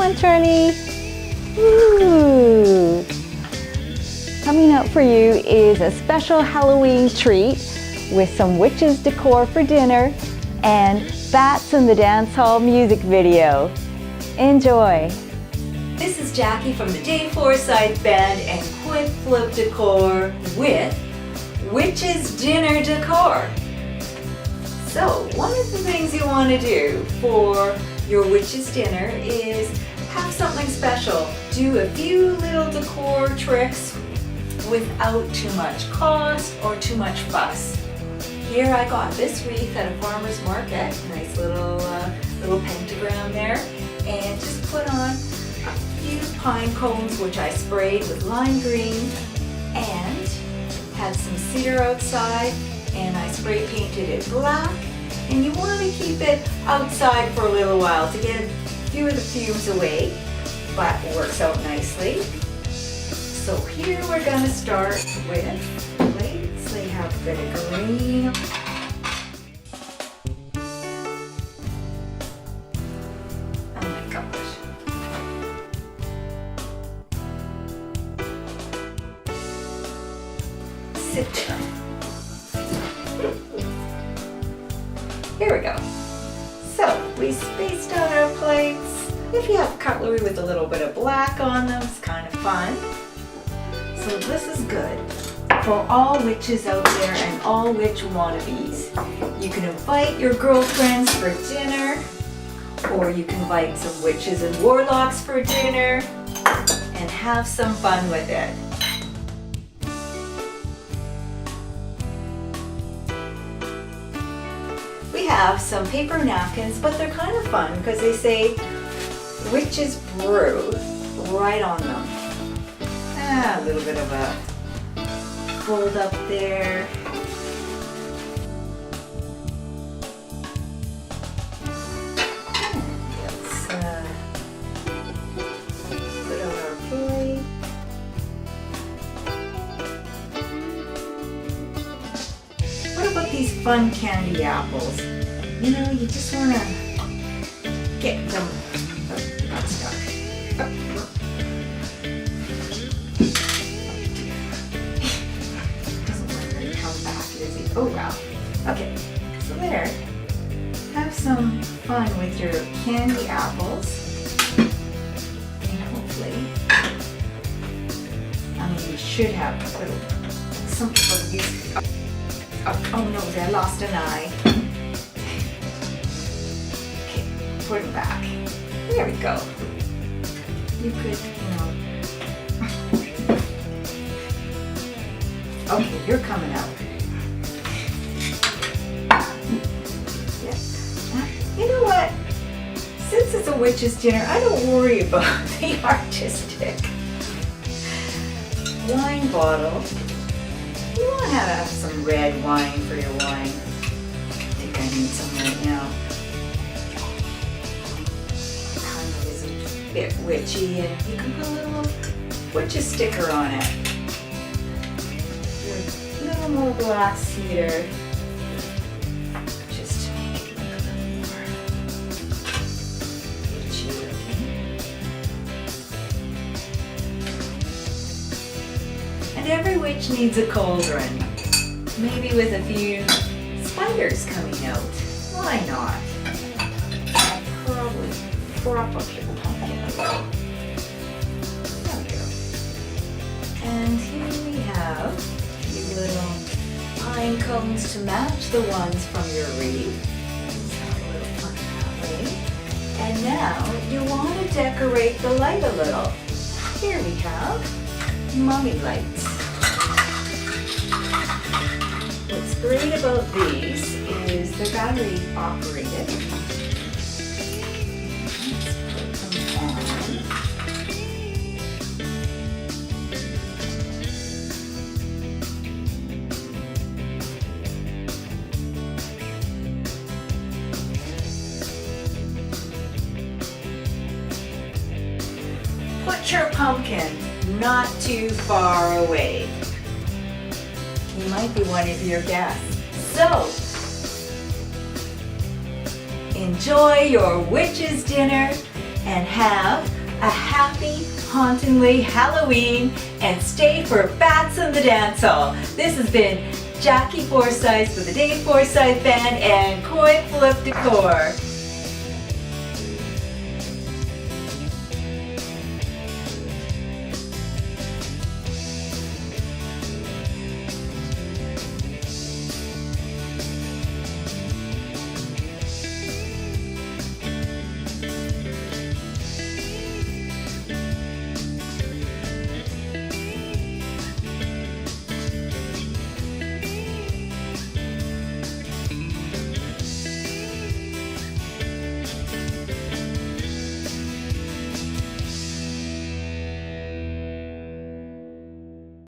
on, Charlie. Ooh. Coming up for you is a special Halloween treat with some Witches Decor for dinner and Bats in the Dance Hall music video. Enjoy. This is Jackie from the Jackie Forsyth Band and Flip Decor with Witches Dinner Decor. So, one of the things you want to do for your Witches Dinner is have something special. Do a few little decor tricks without too much cost or too much fuss. Here I got this wreath at a farmer's market, nice little pentagram there, and just put on a few pine cones which I sprayed with lime green, and had some cedar outside and I spray painted it black. And you want to keep it outside for a little while to get a few of the fumes away, but it works out nicely. So here we're going to start with plates. They have a bit of green. Oh my gosh. Sit there. Here we go. So we spaced out our plates. If you have cutlery with a little bit of black on them, it's kind of fun. So this is good for all witches out there and all witch wannabes. You can invite your girlfriends for dinner, or you can invite some witches and warlocks for dinner and have some fun with it. We have some paper napkins, but they're kind of fun because they say Witches Brew right on them. A little bit of a fold up there. Let's put out our plate. What about these fun candy apples? You know, you just want to get them. Oh, got stuck. Oh. Oh wow. Okay, so there. Have some fun with your candy apples. And hopefully, I mean, you should have a little, some people use, oh no, I lost an eye. Okay, put it back. There we go. You could, okay, you're coming out. You know what? Since it's a witch's dinner, I don't worry about the artistic wine bottle. You want to have some red wine for your wine. I think I need some right now. Kind of is a bit witchy, and you can put a little witch's sticker on it. A little more glass cedar. And every witch needs a cauldron, maybe with a few spiders coming out. Why not? I'll probably prop up your pumpkin a little. There we go. And here we have a few little pine cones to match the ones from your wreath. A little fun that way. And now you want to decorate the light a little. Here we have mummy lights. What's great about these is they're battery operated. Let's put them on. Put your pumpkin not too far away. He might be one of your guests. So, enjoy your witch's dinner and have a happy, hauntingly Halloween, and stay for Bats in the Dance Hall. This has been Jackie Forsyth with the Dave Forsyth Band and Flip Decor.